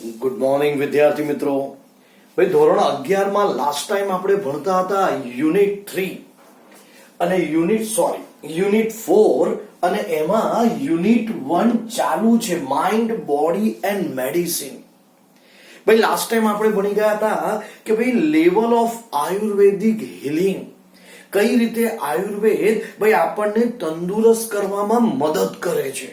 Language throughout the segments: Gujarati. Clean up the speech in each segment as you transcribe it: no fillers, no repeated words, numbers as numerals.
ગુડ મોર્નિંગ વિદ્યાર્થી મિત્રો. ભાઈ ધોરણ 11 માં લાસ્ટ ટાઈમ આપણે ભણતા હતા યુનિટ 3 અને યુનિટ 4 અને એમાં યુનિટ 1 ચાલુ છે, માઇન્ડ બોડી એન્ડ મેડિસિન. ભાઈ લાસ્ટ ટાઈમ આપણે ભણી ગયા હતા કે ભાઈ લેવલ ઓફ આયુર્વેદિક હીલિંગ, કઈ રીતે આયુર્વેદ ભાઈ આપણને તંદુરસ્ત કરવામાં મદદ કરે છે.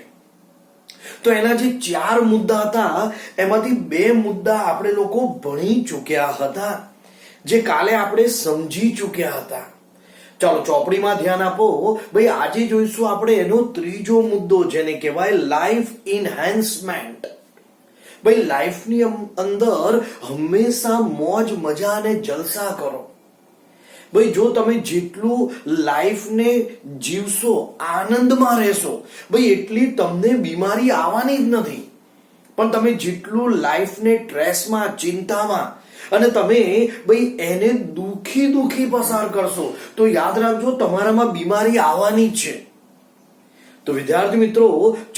તો એના જે 4 મુદ્દા હતા એમાંથી 2 મુદ્દા આપણે લોકો ભણી ચૂક્યા હતા, જે કાલે આપણે સમજી ચૂક્યા હતા. ચાલો ચોપડીમાં ધ્યાન આપો. ભાઈ આજે જોઈશું આપણે એનો ત્રીજો મુદ્દો, જેને કહેવાય લાઈફ ઇન્હેન્સમેન્ટ. ભાઈ લાઈફની અંદર હંમેશા મોજ મજા અને જલસા કરો. ભાઈ જો તમે જેટલું લાઈફને જીવશો, આનંદમાં રહેશો, ભાઈ એટલી તમને બીમારી આવવાની જ નથી. પણ તમે જેટલું લાઈફને સ્ટ્રેસમાં, ચિંતામાં અને તમે ભાઈ એને દુખી પસાર કરશો તો યાદ રાખજો તમારામાં બીમારી આવવાની જ છે. તો વિદ્યાર્થી મિત્રો,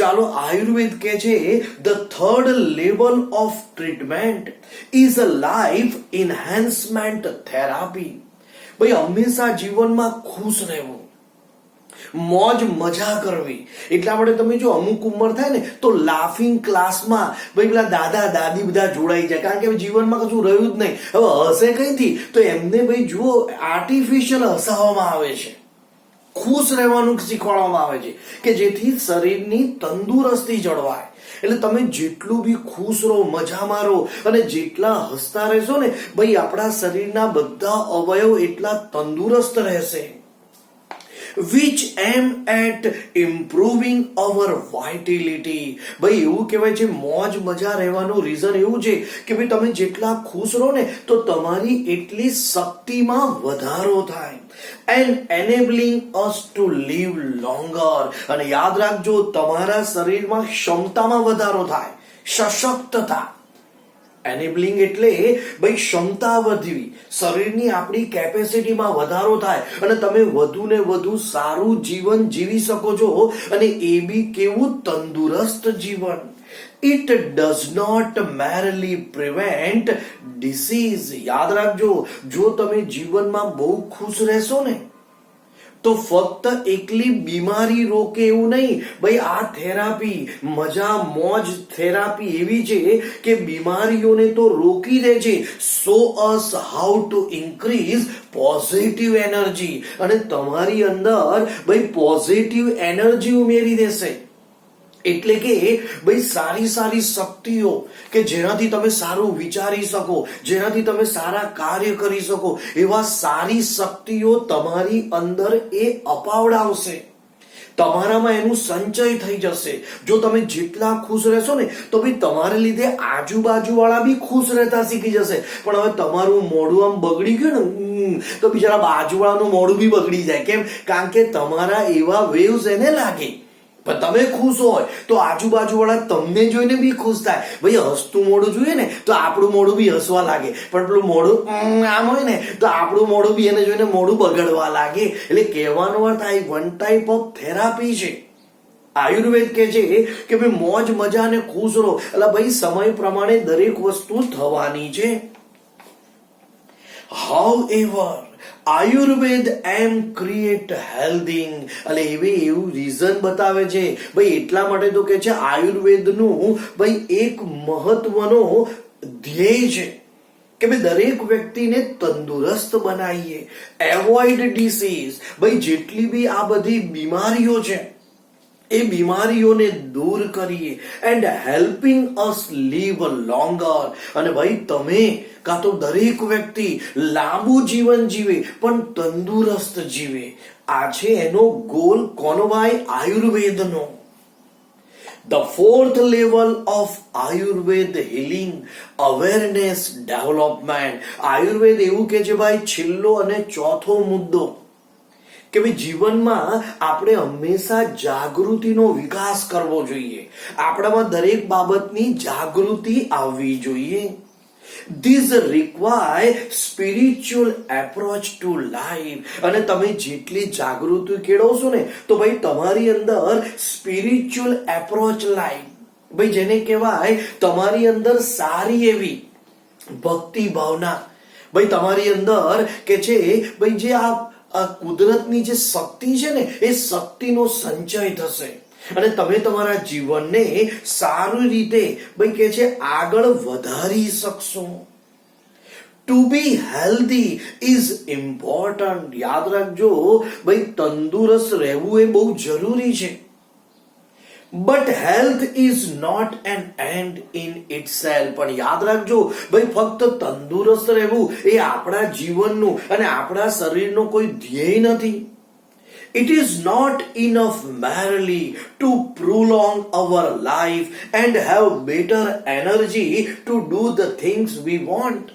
ચાલો આયુર્વેદ કહે છે the third level of treatment is a life enhancement therapy. ભાઈ હંમેશા જીવનમાં ખુશ રહેવું, મોજ મજા કરવી. એટલા માટે તમે જો અમુક ઉંમર થાય ને તો લાફિંગ ક્લાસમાં ભાઈ પેલા દાદા દાદી બધા જોડાઈ જાય, કારણ કે જીવનમાં કશું રહ્યું જ નહીં. હવે હસે કઈથી? તો એમને ભાઈ જુઓ આર્ટિફિશિયલ હસાવવામાં આવે છે, ખુશ રહેવાનું શીખવાડવામાં આવે છે કે જેથી શરીરની તંદુરસ્તી જળવાય. એટલે તમે જેટલું બી ખુશ રહો, મજામાં રહો અને જેટલા હસતા રહેશો ને ભાઈ આપણા શરીરના બધા અવયવ એટલા તંદુરસ્ત રહેશે. which aim at improving our vitality. ભાઈ એવું કહેવાય છે મોજ મજા રહેવાનું રીઝન એવું છે કે ભાઈ તમે જેટલા ખુશ રહો ને તો તમારી એટલી શક્તિમાં વધારો થાય. and enabling us to live longer. અને યાદ રાખજો તમારા શરીરમાં ક્ષમતામાં વધારો થાય, સશક્તતા. એનેબલિંગ એટલે ભાઈ ક્ષમતા વધવી, શરીરની આપણી કેપેસિટીમાં વધારો થાય અને તમે વધુ ને વધુ સારું જીવન જીવી શકો છો. અને એ બી કેવું તંદુરસ્ત જીવન. It does not merely prevent disease. યાદ રાખજો, જો તમે જીવનમાં બહુ ખુશ રહેશો ને તો ફક્ત એકલી બીમારી રોકે એવું નહીં. ભાઈ આ થેરાપી, મજા મોજ થેરાપી એવી છે કે બીમારીઓને તો રોકી દે છે. show us how to increase positive energy. અને તમારી અંદર ભાઈ પોઝિટિવ એનર્જી ઉમેરી દેશે. એટલે કે ભાઈ સારી શક્તિઓ કે જેનાથી તમે સારું વિચારી શકો, જેનાથી તમે સારા કાર્ય કરી શકો, એવા સારી શક્તિઓ તમારી અંદર એ અપાવડાવશે. તમારામાં એનું સંચય થઈ જશે. જો તમે જેટલા ખુશ રહેશો ને તો ભાઈ તમારે લીધે આજુબાજુ વાળા બી ખુશ રહેતા શીખી જશે. પણ હવે તમારું મોઢું આમ બગડી ગયું ને તો બિચારા બાજુવાળાનું મોઢું બી બગડી જાય. કેમ? કારણ કે તમારા એવા વેવ્સ એને લાગે. પણ તમે ખુશ હોય તો આજુબાજુ વાળા તમને જોઈને બી ખુશ થાય. ભાઈ હસતું મોઢું જોઈએ ને તો આપણું મોઢું બી હસવા લાગે, પણ પેલું મોઢું આમ હોય ને તો આપણું મોઢું બી એને જોઈને મોઢું બગડવા લાગે. એટલે કહેવાનો અર્થ આ વન ટાઈપ ઓફ થેરાપી છે. આયુર્વેદ કહે છે કે ભાઈ મોજ મજા અને ખુશ રહો. એટલે ભાઈ સમય પ્રમાણે દરેક વસ્તુ થવાની છે. However, આયુર્વેદ એમ ક્રિએટ હેલ્થિંગ. એટલે એવું રીઝન બતાવે છે ભાઈ, એટલા માટે તો કે છે આયુર્વેદનું ભાઈ એક મહત્વનો ધ્યેય છે કે ભાઈ દરેક વ્યક્તિને તંદુરસ્ત બનાવીએ, એવોઇડ ડિસીઝ. ભાઈ જેટલી બી આ બધી બીમારીઓ છે એ બીમારીઓને દૂર કરીએ. And helping us live longer. અને ભાઈ તમે કાં તો દરેક વ્યક્તિ લાંબુ જીવન જીવે પણ તંદુરસ્ત જીવે. આ છે એનો ગોલ. કોનો ભાઈ? આયુર્વેદનો. The fourth level of Ayurveda healing, awareness development. Ayurveda એવું કે છે ભાઈ છેલ્લો અને ચોથો મુદ્દો કે ભાઈ જીવનમાં આપણે હંમેશા જાગૃતિનો વિકાસ કરવો જોઈએ. આપણામાં દરેક બાબતની જાગૃતિ આવવી જોઈએ. This require spiritual approach to life. અને તમે જેટલી જાગૃતિ કેળવશો ને તો ભાઈ તમારી અંદર સ્પિરિચ્યુઅલ એપ્રોચ લાઈફ ભાઈ જેને કહેવાય તમારી અંદર સારી એવી ભક્તિ ભાવના, ભાઈ તમારી અંદર કે છે ભાઈ જે આ કુદરતની જે શક્તિ છે ને એ શક્તિનો સંચય થશે અને તમે તમારા જીવનને સારી રીતે ભાઈ કે છે આગળ વધારી શકશો. To be healthy is important. યાદ રાખજો ભાઈ તંદુરસ્ત રહેવું એ બહુ જરૂરી છે. But health is not an end in itself. પણ યાદ રાખજો ભાઈ ફક્ત તંદુરસ્ત રહેવું એ આપણા જીવનનું અને આપણા શરીરનો કોઈ ધ્યેય નથી. It is not enough merely to prolong our life and have better energy to do the things we want.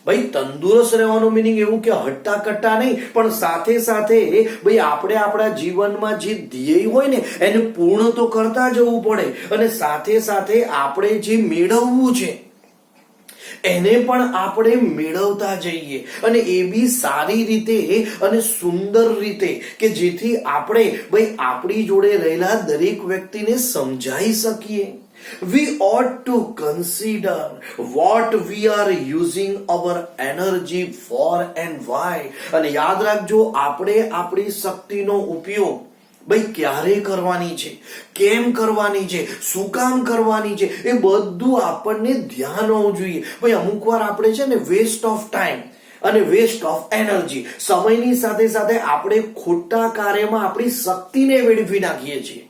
ભાઈ તંદુરસ્ત રહેવાનું મીનિંગ એવું કે હટ્ટા કટ્ટા નહીં, પણ સાથે સાથે ભાઈ આપણે આપણા જીવનમાં જે ધ્યેય હોય ને એને પૂર્ણ તો કરતા જવું પડે અને સાથે સાથે આપણે જે મેળવવું છે એને પણ આપણે મેળવતા જઈએ અને એ બી સારી રીતે અને સુંદર રીતે કે જેથી આપણે ભાઈ આપણી જોડે રહેલા દરેક વ્યક્તિને સમજાઈ શકીએ. We ought to consider what we are using our energy for and why. અને યાદ રાખજો આપણે આપણી શક્તિનો ઉપયોગ ભાઈ ક્યારે કરવાની છે, કેમ કરવાની છે, શું કામ કરવાની છે, એ બધું આપણને ધ્યાન હોવું જોઈએ. ભાઈ અમુક વાર આપણે છે ને વેસ્ટ ઓફ ટાઈમ અને વેસ્ટ ઓફ એનર્જી, સમયની સાથે સાથે આપણે ખોટા કાર્યમાં આપણી શક્તિને વેડફી નાખીએ છીએ.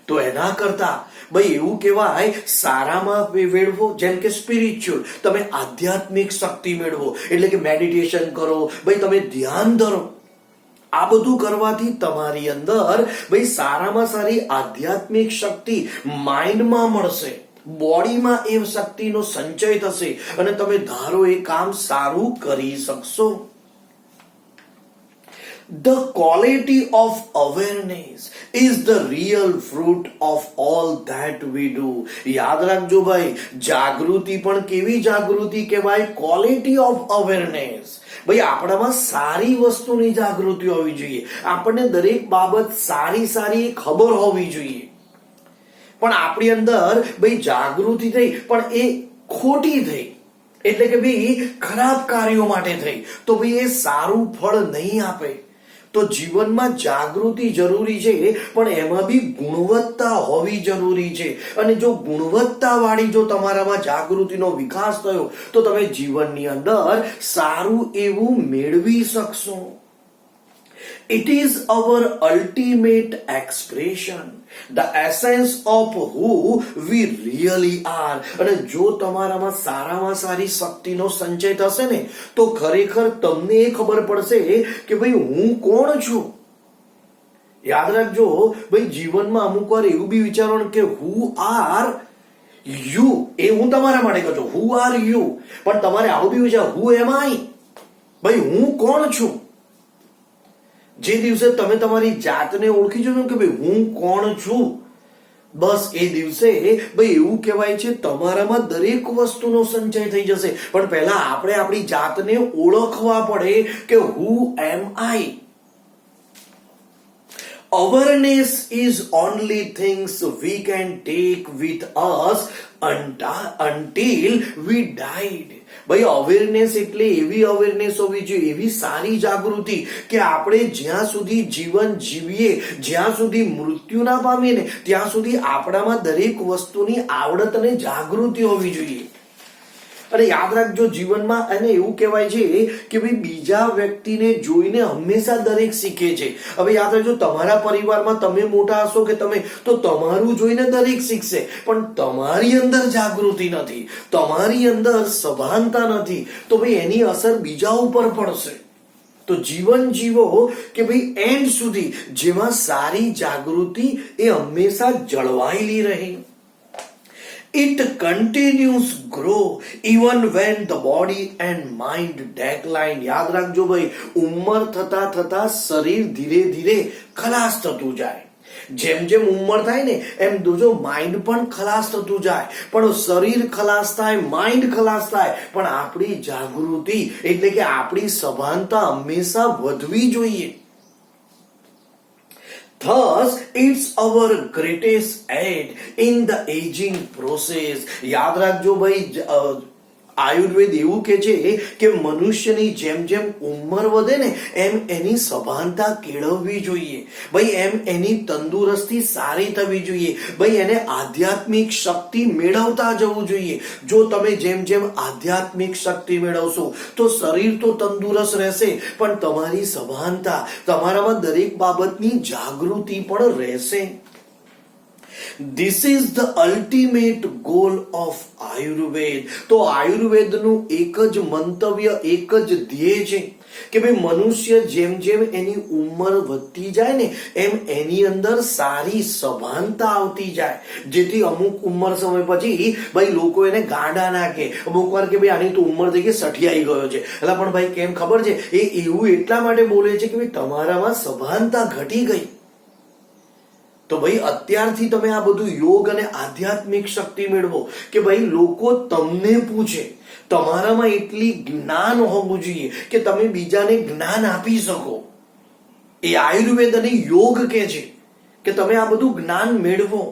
તો એના કરતા ભાઈ એવું કહેવાય સારામાં વેડવો, જેમ કે સ્પિરિચ્યુઅલ, તમે આધ્યાત્મિક શક્તિ મેળવો એટલે કે મેડિટેશન કરો, ભાઈ તમે ધ્યાન ધરો. આ બધું કરવાથી તમારી અંદર ભાઈ સારામાં સારી આધ્યાત્મિક શક્તિ માઇન્ડમાં મળશે, બોડીમાં એ શક્તિનો સંચય થશે અને તમે ધારો એ કામ સારું કરી શકશો. The quality of awareness is the real fruit of all that we do. યાદ રાખજો ભાઈ જાગૃતિ પણ કેવી જાગૃતિ કહેવાય? Quality of awareness. ભાઈ આપણામાં સારી વસ્તુની જાગૃતિ હોવી જોઈએ, આપણને દરેક બાબત સારી સારી ખબર હોવી જોઈએ. પણ આપણી અંદર ભાઈ જાગૃતિ થઈ પણ એ ખોટી થઈ એટલે કે ભાઈ ખરાબ કાર્યો માટે થઈ તો ભાઈ એ સારું ફળ નહીં આપે. તો જીવનમાં જાગૃતિ જરૂરી છે પણ એમાં બી ગુણવત્તા હોવી જરૂરી છે. અને જો ગુણવત્તા વાળી જો તમારામાં જાગૃતિનો વિકાસ થયો તો તમે જીવનની અંદર સારું એવું મેળવી શકશો. It is our ultimate expression, the essence of who we really are. અને જો તમારામાં સારામાં સારી શક્તિનો સંચય થશે ને તો ખરેખર તમને એ ખબર પડશે કે ભાઈ હું કોણ છું. યાદ રાખજો ભાઈ જીવનમાં અમુક વાર એવું બી વિચારવાનું કે who are you, એ હું તમારા માટે કહું છું who are you, પણ તમારે આવું બી વિચાર who am I, ભાઈ હું કોણ છું. જે દિવસે તમે તમારી જાતને ઓળખી જશો કે ભાઈ હું કોણ છું, બસ એ દિવસે ભાઈ એવું કહેવાય છે તમારામાં દરેક વસ્તુનો સંચય થઈ જશે. પણ પહેલા આપણે આપણી જાતને ઓળખવા પડે કે who am I. Awareness is only things we can take with us until we died. ભાઈ અવેરનેસ એટલે એવી અવેરનેસ હોવી જોઈએ, એવી સારી જાગૃતિ કે આપણે જ્યાં સુધી જીવન જીવીએ, જ્યાં સુધી મૃત્યુ ના પામીએ ને ત્યાં સુધી આપણામાં દરેક વસ્તુની આવડત અને જાગૃતિ હોવી જોઈએ. અને યાદ રાખજો જીવનમાં અને એવું કહેવાય છે કે ભાઈ બીજા વ્યક્તિને જોઈને હંમેશા દરેક શીખે છે. હવે યાદ રાખજો તમારા પરિવારમાં તમે મોટા હશો કે તમે તો તમારું જોઈને દરેક શીખશે, પણ તમારી અંદર જાગૃતિ નથી, તમારી અંદર સભાનતા નથી તો ભાઈ એની અસર બીજા ઉપર પડશે. તો જીવન જીવો કે ભાઈ એન્ડ સુધી જેમાં સારી જાગૃતિ એ હંમેશા જળવાયેલી રહે. It continues grow even when the body and mind decline. યાદ રાખજો ભાઈ ઉંમર થતા થતા શરીર ધીરે ધીરે ખલાસ થતું જાય. જેમ જેમ ઉંમર થાય ને એમ જોજો માઇન્ડ પણ ખલાસ થતું જાય. પણ શરીર ખલાસ થાય, માઇન્ડ ખલાસ થાય, પણ આપણી જાગૃતિ એટલે કે આપણી સભાનતા હંમેશા વધવી જોઈએ. Thus, it's our greatest aid in the aging process. યાદ રાખજો ભાઈ, આયુર્વેદ એવું કે છે કે મનુષ્યની જેમ જેમ ઉંમર વધે ને એમ એની સભાનતા કેળવવી જોઈએ ભાઈ, એમ એની તંદુરસ્તી સારી થવી જોઈએ ભાઈ, એને આધ્યાત્મિક શક્તિ મેળવતા જવું જોઈએ. જો તમે જેમ જેમ આધ્યાત્મિક શક્તિ મેળવશો તો શરીર તો તંદુરસ્ત રહેશે, પણ તમારી સભાનતા, તમારામાં દરેક બાબતની જાગૃતિ પણ રહેશે. This is the ultimate goal of Ayurved. તો આયુર્વેદનું એક જ મંતવ્ય, એક જ ધ્યેય છે કે ભાઈ મનુષ્ય જેમ જેમ એની ઉંમર વધતી જાય ને એમ એની અંદર સારી સભાનતા આવતી જાય, જેથી અમુક ઉંમર સમય પછી ભાઈ લોકો એને ગાંડા નાખે. અમુક વાર કે ભાઈ આની તો ઉંમર થઈ ગઈ, સઠિયાઈ ગયો છે. એટલે પણ ભાઈ કેમ ખબર છે, એ એવું એટલા માટે બોલે છે કે ભાઈ તમારામાં સભાનતા ઘટી ગઈ. તો ભાઈ અત્યારથી તમે આ બધું યોગ અને આધ્યાત્મિક શક્તિ મેળવો કે ભાઈ લોકો તમને પૂછે. તમારામાં એટલી જ્ઞાન હોવું જોઈએ કે તમે બીજાને જ્ઞાન આપી શકો. એ આયુર્વેદ અને યોગ કે છે કે તમે આ બધું જ્ઞાન મેળવો.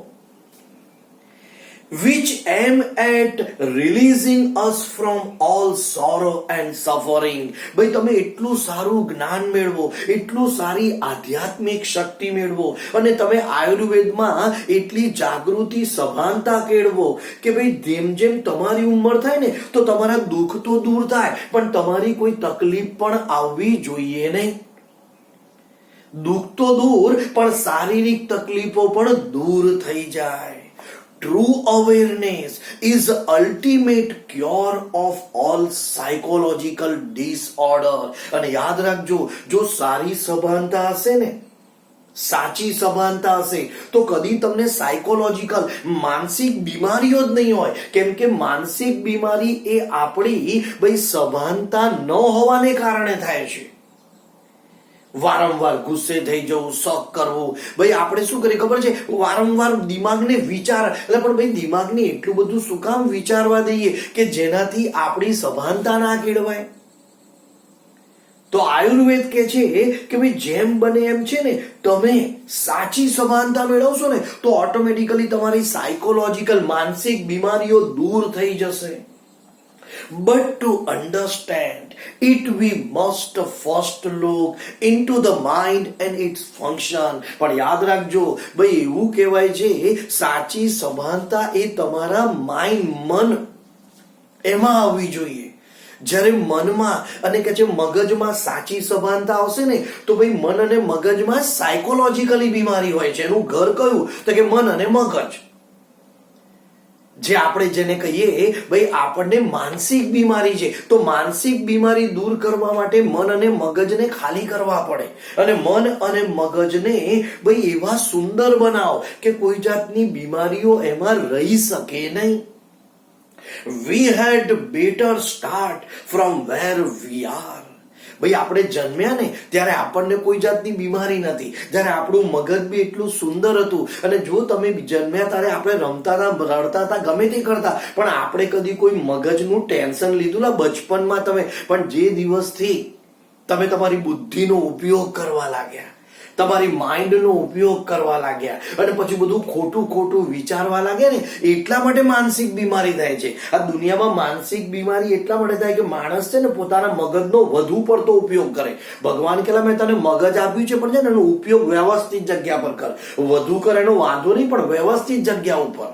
Which aim at releasing us from all sorrow and suffering. ભાઈ તમે એટલું સારું જ્ઞાન મેળવો, એટલું સારી આધ્યાત્મિક શક્તિ મેળવો અને તમે આયુર્વેદમાં એટલી જાગૃતિ, સભાનતા કેળવો કે ભાઈ જેમ જેમ તમારી ઉંમર થાય ને તો તમારા દુઃખ તો દૂર થાય, પણ તમારી કોઈ તકલીફ પણ આવવી જોઈએ નહીં. દુઃખ તો દૂર, પણ શારીરિક તકલીફો પણ દૂર થઈ જાય. True awareness is the ultimate cure of all psychological disorder. અને યાદ રાખજો, જો સારી સભાનતા હશે ને, સાચી સભાનતા હશે તો કદી તમને સાયકોલોજીકલ, માનસિક બીમારીઓ જ નહીં હોય. કેમ કે માનસિક બીમારી એ આપણી ભાઈ સભાનતા ન હોવાને કારણે થાય છે. વારંવાર ગુસ્સે થઈ જવું, શોક કરવું. ભાઈ આપણે શું કરીએ ખબર છે, વારંવાર દિમાગને વિચાર, એટલે પણ ભાઈ દિમાગને એટલું બધું શું કામ વિચારવા દઈએ કે જેનાથી આપણી સભાનતા ના કેળવાય. તો આયુર્વેદ કે છે કે ભાઈ જેમ બને એમ છે ને તમે સાચી સભાનતા મેળવશો ને તો ઓટોમેટિકલી તમારી સાયકોલોજીકલ, માનસિક બીમારીઓ દૂર થઈ જશે. But to understand it, we must first look into the mind and its function. પણ યાદ રાખજો ભાઈ, એવું કહેવાય છે સાચી સભાનતા એ તમારા માઇન્ડ, મન એમાં આવવી જોઈએ. જ્યારે મનમાં અને કે છે મગજમાં સાચી સભાનતા આવશે ને તો ભાઈ મન અને મગજમાં સાયકોલોજીકલી બીમારી હોય છે. એનું ઘર કયું તો કે મન અને મગજ. જે આપણે જેને કહીએ ભાઈ આપણને માનસિક બીમારી છે, તો માનસિક બીમારી દૂર કરવા માટે મન અને મગજને ખાલી કરવા પડે અને મન અને મગજને ભાઈ એવા સુંદર બનાવો કે કોઈ જાતની બીમારીઓ એમાં રહી શકે નહીં. We had better start from where we are. ભાઈ આપણે જન્મ્યા ને ત્યારે આપણને કોઈ જાતની બીમારી નથી, જ્યારે આપણું મગજ બી એટલું સુંદર હતું. અને જો તમે જન્મ્યા ત્યારે આપણે રમતા હતા, રડતા હતા, ગમે તે કરતા, પણ આપણે કદી કોઈ મગજનું ટેન્શન લીધું ના બચપનમાં તમે. પણ જે દિવસથી તમે તમારી બુદ્ધિનો ઉપયોગ કરવા લાગ્યા, તમારી માઇન્ડનો ઉપયોગ કરવા લાગ્યા અને પછી બધું ખોટું ખોટું વિચારવા લાગ્યા ને, એટલા માટે માનસિક બીમારી થાય છે. આ દુનિયામાં માનસિક બીમારી એટલા માટે થાય કે માણસ છે ને પોતાના મગજનો વધુ પડતો ઉપયોગ કરે. ભગવાન કહેલા મેં તને મગજ આપ્યું છે પણ છે ને એનો ઉપયોગ વ્યવસ્થિત જગ્યા પર કર. વધુ કર એનો વાંધો નહીં, પણ વ્યવસ્થિત જગ્યા ઉપર.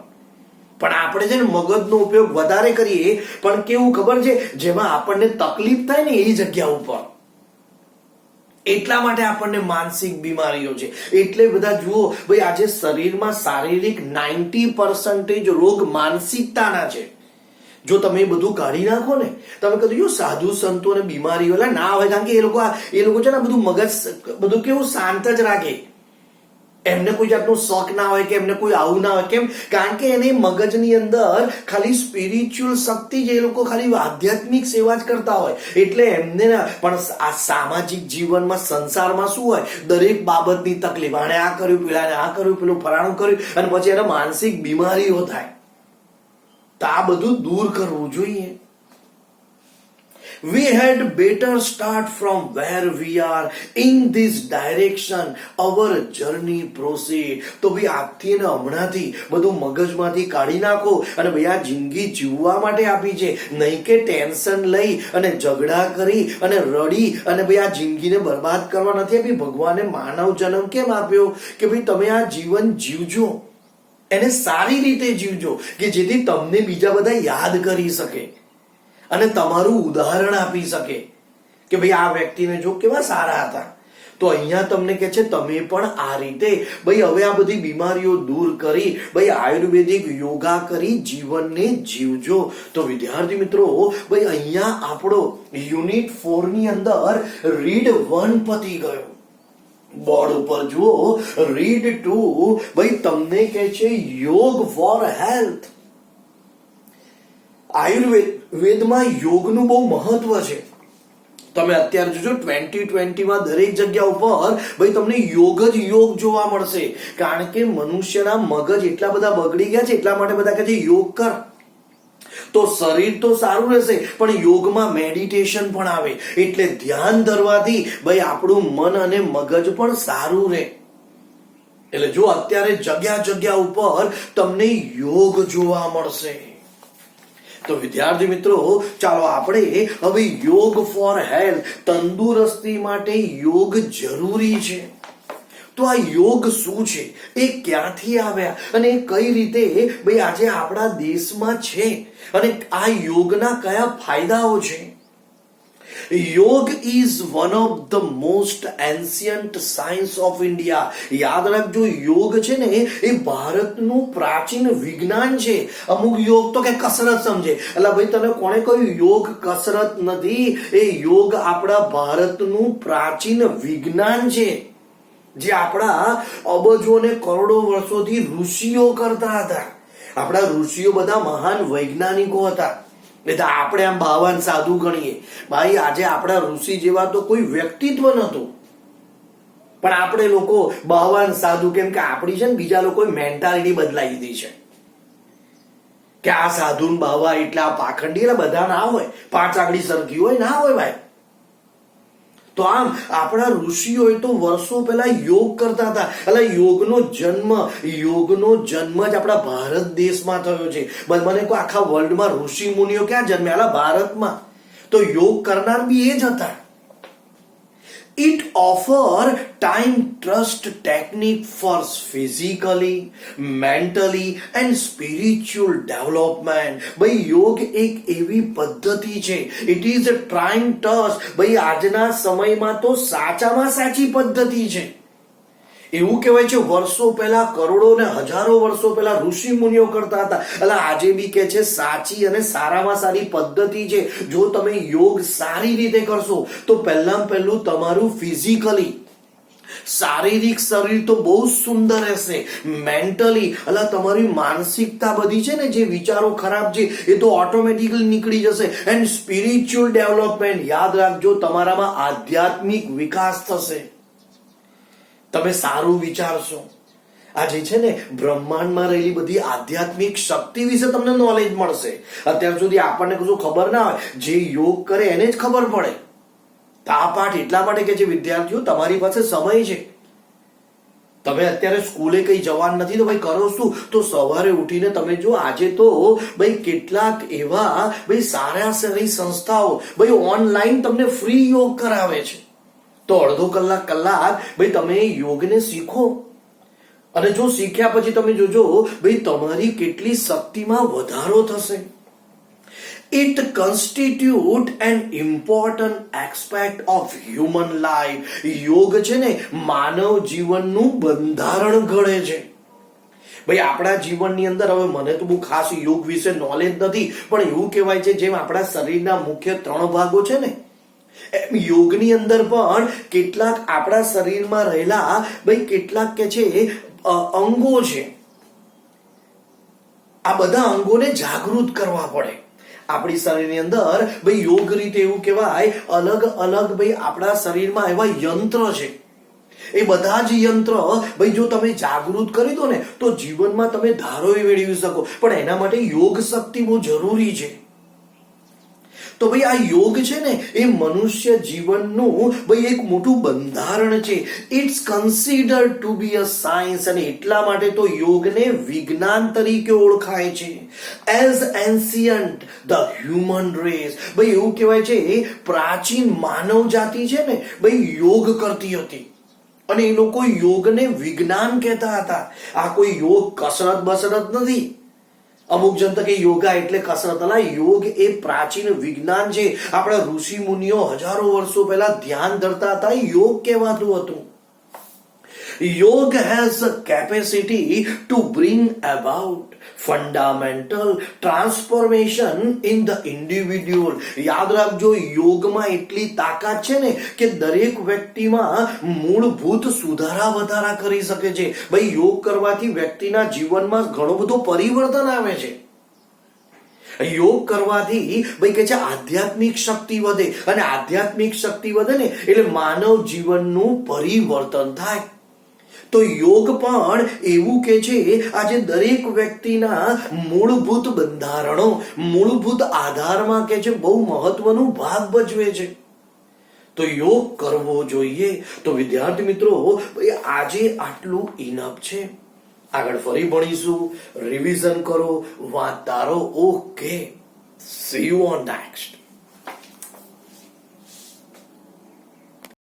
પણ આપણે છે ને મગજનો ઉપયોગ વધારે કરીએ, પણ કેવું ખબર છે, જેમાં આપણને તકલીફ થાય ને એ જગ્યા ઉપર. એટલા માટે આપણને માનસિક બીમારીઓ છે. એટલે બધા જુઓ ભાઈ આજે શરીરમાં શારીરિક 90% રોગ માનસિકતાના છે. જો તમે એ બધું કાઢી નાખો ને, તમે કીધું સાધુ સંતો ને બીમારીઓ ના હોય, કારણ કે એ લોકો છે ને બધું મગજ બધું કેવું શાંત જ રાખે. એમને કોઈ જાતનો શોખ ના હોય કે એમને કોઈ આવું ના હોય. કેમ? કારણ કે એને મગજની અંદર ખાલી સ્પિરિચ્યુઅલ શક્તિ, જે લોકો ખાલી આધ્યાત્મિક સેવા જ કરતા હોય એટલે એમને પણ આ સામાજિક જીવનમાં, સંસારમાં શું હોય, દરેક બાબતની તકલીફ. આને આ કર્યું, પેલાને આ કર્યું, પેલું ફલાણું કર્યું, અને પછી એને માનસિક બીમારીઓ થાય. તો આ બધું દૂર કરવું જોઈએ. We had better start from where we are. In this direction our journey proceed. તો ભાઈ આજથી અને હમણાંથી બધું મગજમાંથી કાઢી નાખો અને ભાઈ આ જિંદગી જીવવા માટે આપી છે, નહીં કે ટેન્શન લઈ અને ઝઘડા કરી અને રડી અને ભાઈ આ જિંદગીને બરબાદ કરવા નથી આપી. ભગવાને માનવ જન્મ કેમ આપ્યો કે ભાઈ તમે આ જીવન જીવજો, એને સારી રીતે જીવજો કે જેથી તમને બીજા બધા યાદ કરી શકે અને તમારું ઉદાહરણ આપી શકે કે ભાઈ આ વ્યક્તિને જો કેવા સારા હતા. તો અહીંયા તમને કહે છે તમે પણ આ રીતે ભાઈ હવે આ બધી બીમારીઓ દૂર કરી ભાઈ આયુર્વેદિક યોગા કરી જીવનને જીવજો. તો વિદ્યાર્થી મિત્રો ભાઈ અહીંયા આપણો યુનિટ 4 ની અંદર રીડ 1 પતી ગયો. બોર્ડ ઉપર જુઓ રીડ 2 ભાઈ તમને કહે છે યોગ ફોર હેલ્થ. આયુર્વેદમાં યોગનું બહુ મહત્વ છે. તમે અત્યારે જોજો 2020 માં દરેક જગ્યા ઉપર ભાઈ તમને યોગ જ યોગ જોવા મળશે. કારણ કે મનુષ્યના મગજ એટલા બધા બગડી ગયા છે, એટલા માટે બધા કહે છે યોગ કર તો શરીર તો સારું રહેશે, પણ યોગમાં મેડિટેશન પણ આવે એટલે ધ્યાન ધરવાથી ભાઈ આપણું મન અને મગજ પણ સારું રહે. એટલે જો અત્યારે જગ્યા જગ્યા ઉપર તમને યોગ જોવા મળશે. તો વિદ્યાર્થી મિત્રો ચાલો આપણે હવે યોગ ફોર હેલ્થ, તંદુરસ્તી માટે યોગ જરૂરી છે. તો આ યોગ શું છે, એ ક્યાંથી આવ્યા અને કઈ રીતે ભાઈ આજે આપણા દેશમાં છે અને આ યોગના કયા ફાયદાઓ છે. યોગ is one of the most ancient science of India. યાદ રાખજો યોગ છે ને એ ભારતનું પ્રાચીન વિજ્ઞાન છે. અમુક યોગ તો કે કસરત સમજે, એટલે ભાઈ તને કોણે કહ્યું યોગ કસરત નથી, એ યોગ આપણા ભારતનું પ્રાચીન વિજ્ઞાન છે જે આપણા અબજો અને કરોડો વર્ષોથી ઋષિઓ કરતા હતા. આપણા ઋષિઓ બધા મહાન વૈજ્ઞાનિકો હતા. આપણે આમ બાવાન સાધુ ગણીએ, ભાઈ આજે આપણા ઋષિ જેવા તો કોઈ વ્યક્તિત્વ નતું, પણ આપણે લોકો બાવાન સાધુ કેમ કે આપણી છે ને બીજા લોકોએ મેન્ટાલિટી બદલાઈ દીધી છે કે આ સાધુ બાવા એટલે આ પાખંડી, એટલે બધા ના હોય, 5 આંગળી સરખી હોય ના હોય ભાઈ. તો આમ આપણા ઋષિઓએ તો વર્ષો પહેલા યોગ કરતા હતા. એટલે યોગનો જન્મ જ આપણા ભારત દેશમાં થયો છે. મને કોઈ આખા વર્લ્ડમાં ઋષિ મુનિઓ ક્યાં જન્મ્યા? ભારતમાં. તો યોગ કરનાર બી એ જ હતા. It offer time trust technique for physically, mentally and spiritual development. ભાઈ યોગ એક એવી પદ્ધતિ છે, it is a time trust. ભાઈ આજના સમયમાં તો સાચામાં સાચી પદ્ધતિ છે. એવું કહેવાય છે વર્ષો પહેલા, કરોડો ને હજારો વર્ષો પહેલા ઋષિ મુનિઓ કરતા હતા. એટલે આજે બી કે છે સાચી અને સારામાં સારી પદ્ધતિ છે. જો તમે યોગ સારી રીતે કરશો તો પહેલું તમારું ફિઝિકલી શારીરિક શરીર તો બહુ સુંદર રહેશે. મેન્ટલી એટલે તમારી માનસિકતા બધી છે ને જે વિચારો ખરાબ છે એ તો ઓટોમેટિકલી નીકળી જશે. એન્ડ સ્પિરિચ્યુઅલ ડેવલપમેન્ટ, યાદ રાખજો તમારામાં આધ્યાત્મિક વિકાસ થશે. તમે સારું વિચારશો. આજે છે ને બ્રહ્માંડમાં રહેલી બધી આધ્યાત્મિક શક્તિ વિશે તમને નોલેજ મળશે. અત્યાર સુધી આપણને કશું ખબર ના હોય, જે યોગ કરે એને જ ખબર પડે. તો આ પાઠ એટલા માટે કે જે વિદ્યાર્થીઓ તમારી પાસે સમય છે, તમે અત્યારે સ્કૂલે કઈ જવાનું નથી તો ભાઈ કરો શું, તો સવારે ઉઠીને તમે જો આજે તો ભાઈ કેટલાક એવા ભાઈ સારા સારી સંસ્થાઓ ભાઈ ઓનલાઈન તમને ફ્રી યોગ કરાવે છે. તો અડધો કલાક ભાઈ તમે યોગને શીખો અને જો શીખ્યા પછી તમે જોજો ભાઈ તમારી કેટલી શક્તિમાં વધારો થશે. It constitute an important aspect of human life. યોગ છે ને માનવ જીવનનું બંધારણ ઘડે છે. ભાઈ આપણા જીવનની અંદર હવે મને તો બહુ ખાસ યોગ વિશે નોલેજ નથી, પણ એવું કહેવાય છે જેમ આપણા શરીરના મુખ્ય 3 ભાગો છે ને, યોગની અંદર પણ કેટલાક આપણા શરીરમાં રહેલા ભાઈ કેટલાક કે છે અંગો છે. આ બધા અંગોને જાગૃત કરવા પડે. આપણી શરીરની અંદર ભાઈ યોગ રીતે એવું કહેવાય અલગ અલગ ભાઈ આપણા શરીરમાં એવા યંત્ર છે. એ બધા જ યંત્ર ભાઈ જો તમે જાગૃત કરી દો ને તો જીવનમાં તમે ધારો મેળવી શકો. પણ એના માટે યોગ શક્તિ બહુ જરૂરી છે. તો ભાઈ આ યોગ છે ને એ મનુષ્ય જીવનનું ભાઈ એક મોટું બંધારણ છે. It's considered to be a science, અને એટલા માટે તો યોગને વિજ્ઞાન તરીકે ઓળખાય છે. As ancient the human race, ભાઈ એવું કહેવાય છે પ્રાચીન માનવ જાતિ છે ને ભાઈ યોગ કરતી હતી, અને એ લોકો યોગને વિજ્ઞાન કહેતા હતા. આ કોઈ યોગ કસરત બસરત નથી. અમુક જનતા કે યોગા એટલે કસરત. અલા, યોગ એ પ્રાચીન વિજ્ઞાન છે. આપણા ઋષિ મુનિઓ હજારો વર્ષો પહેલા ધ્યાન ધરતા હતા, યોગ કહેવાતું હતું. યોગ has a capacity to bring about fundamental transformation in the individual. યાદ રાખજો, યોગમાં એટલી તાકાત છે ને કે દરેક વ્યક્તિમાં મૂળભૂત સુધારા વધારા કરી શકે છે. ભાઈ યોગ કરવાથી વ્યક્તિના જીવનમાં ઘણું બધું પરિવર્તન આવે છે. યોગ કરવાથી ભાઈ કે છે આધ્યાત્મિક શક્તિ વધે, અને આધ્યાત્મિક શક્તિ વધે ને એટલે માનવ જીવનનું પરિવર્તન થાય. તો યોગ પણ એવું કે છે આજે દરેક વ્યક્તિના મૂળભૂત બંધારણો, મૂળભૂત આધારમાં કે છે બહુ મહત્વનું ભાગ ભજવે છે. તો યોગ કરવો જોઈએ. તો વિદ્યાર્થી મિત્રો, આજે આટલું ઇનફ છે. આગળ ફરી ભણીશું. રિવિઝન કરો, વાંચતા રહો. Okay, C you on next.